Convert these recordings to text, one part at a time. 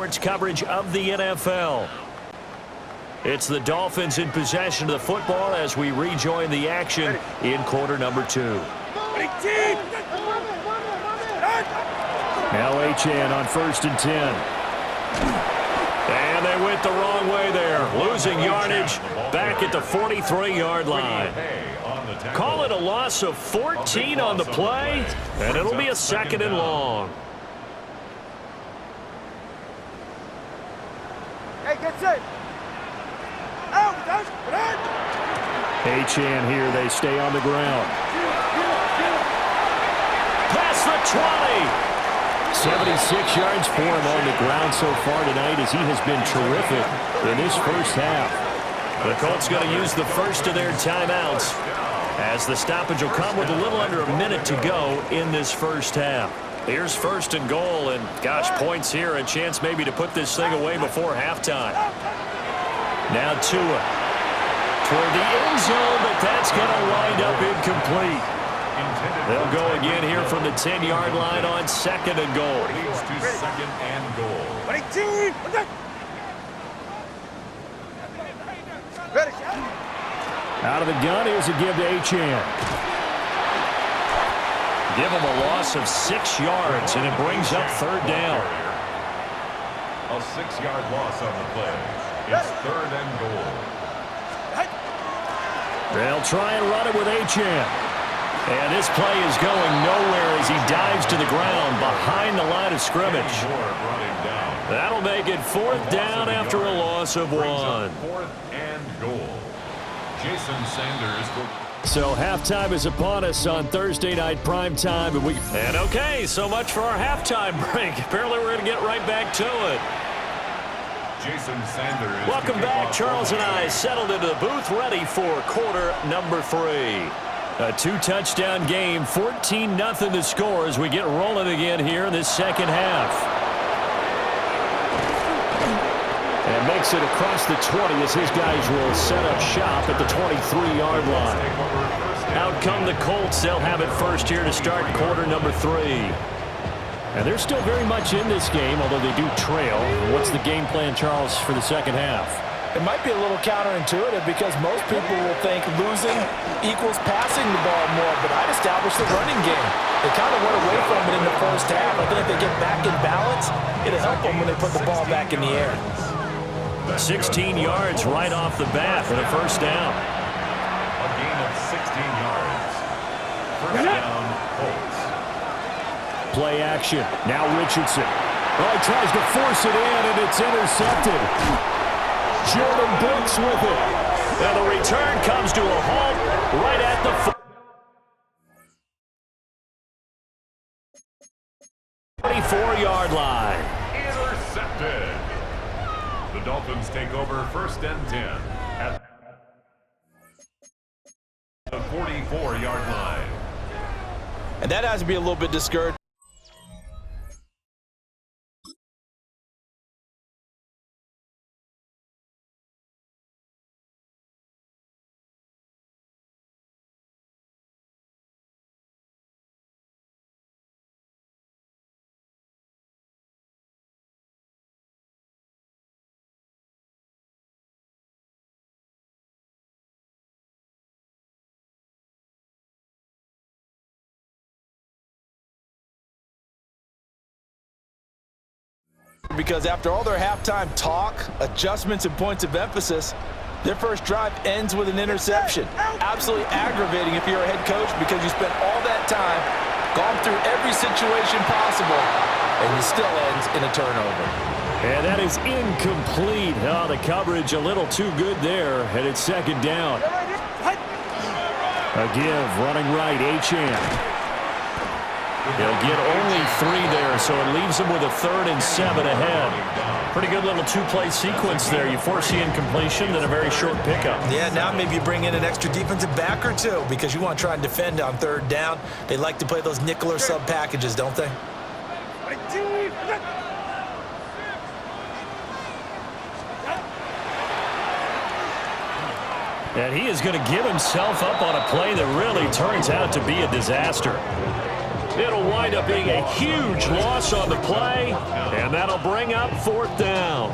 Sports coverage of the NFL. It's the Dolphins in possession of the football as we rejoin the action in quarter number 2. Now Achane on 1st and 10. And they went the wrong way there, losing yardage back at the 43-yard line. Call it a loss of 14 on the play, and it'll be a 2nd and long. Achane here, they stay on the ground. Past the 20. 76 yards for him on the ground so far tonight as he has been terrific in this first half. The Colts going to use the first of their timeouts as the stoppage will come with a little under a minute to go in this first half. Here's 1st and goal, and gosh, points here, a chance maybe to put this thing away before halftime. Now Tua toward the end zone, but that's going to wind up incomplete. They'll go again here from the 10-yard line on 2nd and goal. Leads to 2nd and goal. Out of the gun, here's a give to Achane. Give him a loss of 6 yards, and it brings up 3rd down. A 6-yard loss on the play. It's 3rd and goal. They'll try and run it with Achane. And this play is going nowhere as he dives to the ground behind the line of scrimmage. That'll make it 4th down after a loss of 1. 4th and goal. Jason Sanders. So halftime is upon us on Thursday night primetime. And okay, so much for our halftime break. Apparently we're going to get right back to it. Jason Sanders. Welcome back. Charles and I settled into the booth ready for quarter number 3. A 2-touchdown game, 14-0 the score as we get rolling again here in this second half. And makes it across the 20 as his guys will set up shop at the 23-yard line. Out come the Colts. They'll have it first here to start quarter number 3. And they're still very much in this game, although they do trail. What's the game plan, Charles, for the second half? It might be a little counterintuitive because most people will think losing equals passing the ball more, but I'd establish the running game. They kind of went away from it in the first half. I think if they get back in balance, it'll help them when they put the ball back in the air. 16 yards right off the bat for the 1st down. A gain of 16 yards. 1st down, Colts. Play action. Now Richardson. Oh, he tries to force it in, and it's intercepted. Jordan Brooks with it. And the return comes to a halt right at the 44-yard line. Intercepted. The Dolphins take over 1st and 10 at the 44-yard line. And that has to be a little bit discouraging. Because after all their halftime talk, adjustments, and points of emphasis, their first drive ends with an interception. Absolutely aggravating if you're a head coach because you spent all that time, gone through every situation possible, and it still ends in a turnover. And that is incomplete. Oh, the coverage a little too good there, and it's 2nd down. A give, running right, Achane. They'll get only 3 there, so it leaves them with a 3rd and 7 ahead. Pretty good little 2-play sequence there. You force the incompletion, then a very short pickup. Yeah, now maybe you bring in an extra defensive back or 2 because you want to try and defend on 3rd down. They like to play those nickel or sub packages, don't they? And he is going to give himself up on a play that really turns out to be a disaster. It'll wind up being a huge loss on the play, and that'll bring up 4th down.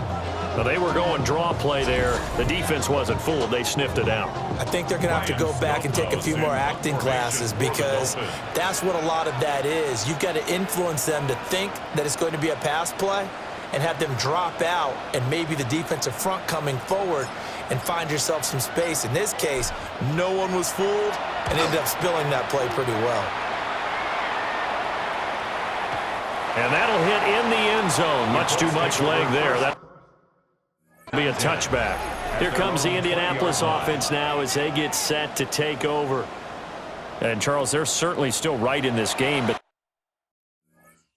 Well, they were going draw play there. The defense wasn't fooled. They sniffed it out. I think they're going to have to go back and take a few more acting classes because that's what a lot of that is. You've got to influence them to think that it's going to be a pass play and have them drop out and maybe the defensive front coming forward and find yourself some space. In this case, no one was fooled and ended up spilling that play pretty well. And that'll hit in the end zone. Much too much leg there. That'll be a touchback. Here comes the Indianapolis offense now as they get set to take over. And, Charles, they're certainly still right in this game, but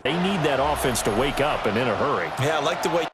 they need that offense to wake up and in a hurry. Yeah, I like the way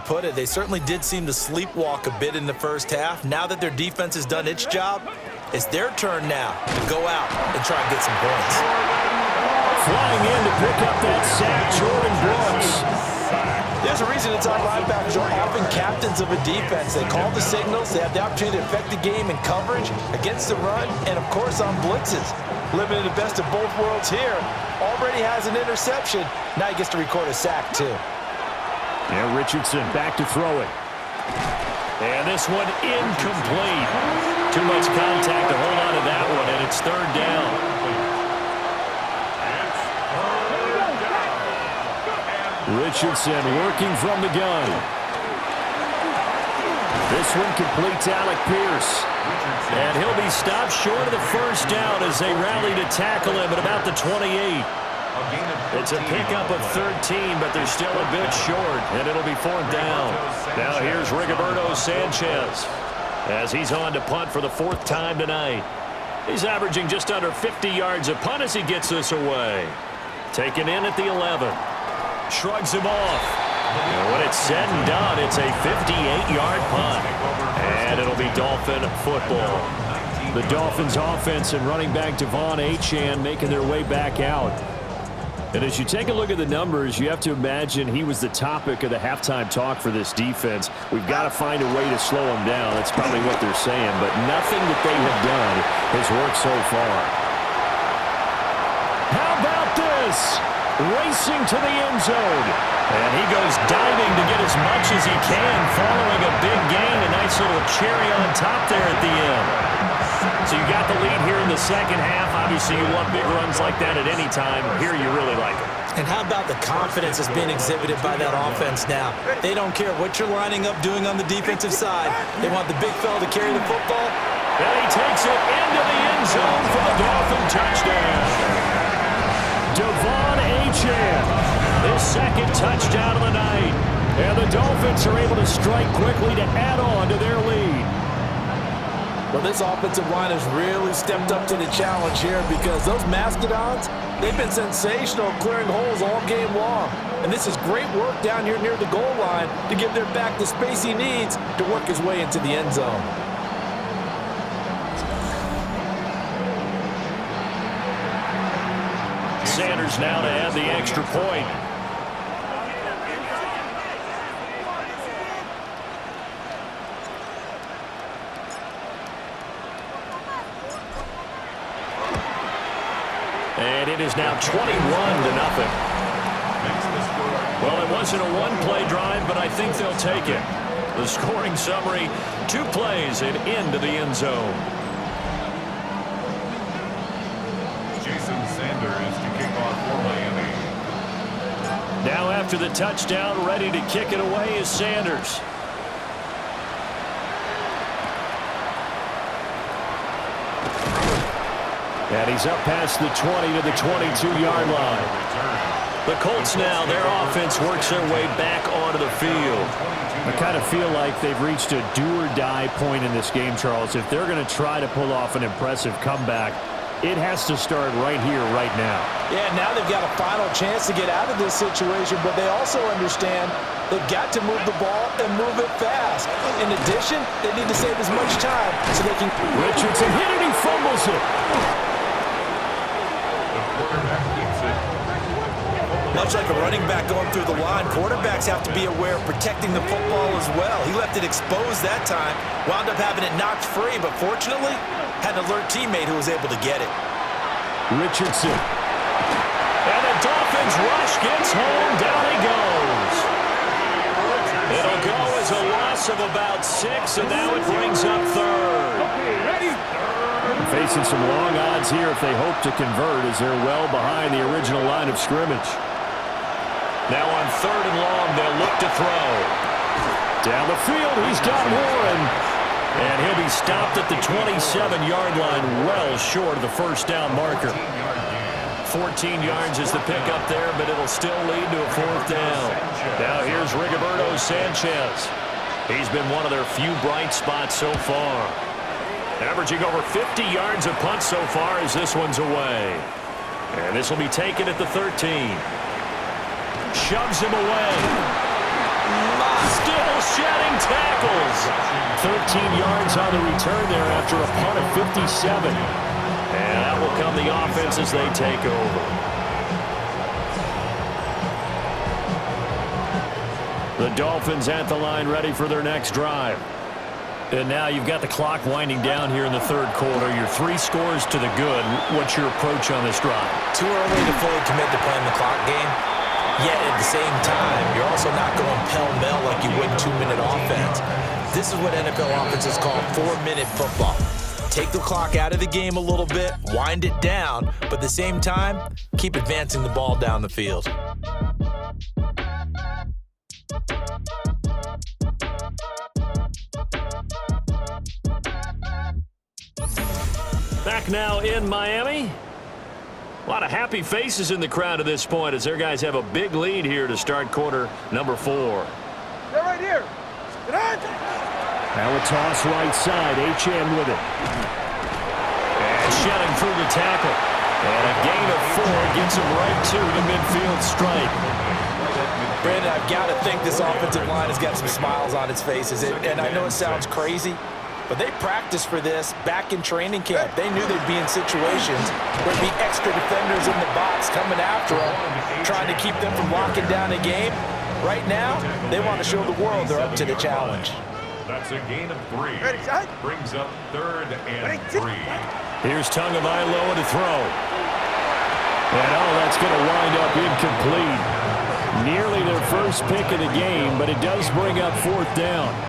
put it, they certainly did seem to sleepwalk a bit in the first half. Now that their defense has done its job, it's their turn now to go out and try and get some points. Flying in to pick up that sack, Jordan Brooks. There's a reason it's on linebackers are often captains of a defense. They call the signals. They have the opportunity to affect the game in coverage, against the run, and, of course, on blitzes. Living in the best of both worlds here. Already has an interception. Now he gets to record a sack, too. Yeah, Richardson back to throw it. And this one incomplete. Too much contact to hold on to that one, and it's 3rd down. Richardson working from the gun. This one completes Alec Pierce. And he'll be stopped short of the 1st down as they rally to tackle him at about the 28. It's a pickup of 13, but they're still a bit short, and it'll be 4th down. Now here's Rigoberto Sanchez as he's on to punt for the 4th time tonight. He's averaging just under 50 yards a punt as he gets this away. Taken in at the 11. Shrugs him off. And when it's said and done, it's a 58-yard punt. And it'll be Dolphin football. The Dolphins offense and running back Devon Achane making their way back out. And as you take a look at the numbers, you have to imagine he was the topic of the halftime talk for this defense. We've got to find a way to slow him down. That's probably what they're saying. But nothing that they have done has worked so far. How about this? racing to the end zone. And he goes diving to get as much as he can, following a big gain. A nice little cherry on top there at the end. So you got the lead here in the second half. Obviously, you want big runs like that at any time. Here, you really like it. And how about the confidence that's being exhibited by that offense now? They don't care what you're lining up doing on the defensive side. They want the big fella to carry the football. And he takes it into the end zone for the Dolphin touchdown. Devon Achane, his second touchdown of the night. And the Dolphins are able to strike quickly to add on to their lead. Well, this offensive line has really stepped up to the challenge here because those Mastodons, they've been sensational clearing holes all game long. And this is great work down here near the goal line to give their back the space he needs to work his way into the end zone. Sanders now to add the extra point. And it is now 21-0. Well, it wasn't a one-play drive, but I think they'll take it. The scoring summary, 2 plays and into the end zone. Sanders to kick off for Miami. Now after the touchdown, ready to kick it away is Sanders. And he's up past the 20 to the 22-yard line. The Colts now, their offense works their way back onto the field. I kind of feel like they've reached a do-or-die point in this game, Charles. If they're going to try to pull off an impressive comeback, it has to start right here, right now. Yeah, now they've got a final chance to get out of this situation, but they also understand they've got to move the ball and move it fast. In addition, they need to save as much time so they can... Richardson hit it, he fumbles it. Much like a running back going through the line, quarterbacks have to be aware of protecting the football as well. He left it exposed that time, wound up having it knocked free, but fortunately, had an alert teammate who was able to get it. Richardson. And the Dolphins rush gets home. Down he goes. It'll go as a loss of about 6, and now it brings up third. Facing some long odds here if they hope to convert as they're well behind the original line of scrimmage. Now on 3rd and long, they'll look to throw. Down the field, he's got Warren. And he'll be stopped at the 27-yard line, well short of the first down marker. 14 yards is the pickup there, but it'll still lead to a 4th down. Now here's Rigoberto Sanchez. He's been one of their few bright spots so far. Averaging over 50 yards a punt so far as this one's away. And this will be taken at the 13. Shoves him away. Still shedding tackles. 13 yards on the return there after a punt of 57. And that will come the offense as they take over. The Dolphins at the line ready for their next drive. And now you've got the clock winding down here in the 3rd quarter. You're 3 scores to the good. What's your approach on this drive? Too early to fully commit to playing the clock game. Yet at the same time, you're also not going pell-mell like you would 2-minute offense. This is what NFL offenses call 4-minute football. Take the clock out of the game a little bit, wind it down, but at the same time, keep advancing the ball down the field. Back now in Miami. A lot of happy faces in the crowd at this point as their guys have a big lead here to start quarter number 4. They're right here. Get on. Now a toss right side. Achane with it. And shedding through the tackle. And a gain of 4 gets him right to the midfield stripe. Brandon, I've got to think this offensive line has got some smiles on its faces. And I know it sounds crazy, but they practiced for this back in training camp. They knew they'd be in situations where there'd be extra defenders in the box coming after them, trying to keep them from locking down a game. Right now, they want to show the world they're up to the challenge. That's a gain of 3. Brings up 3rd and 3. Here's Tagovailoa to throw. And that's going to wind up incomplete. Nearly their first pick of the game, but it does bring up fourth down.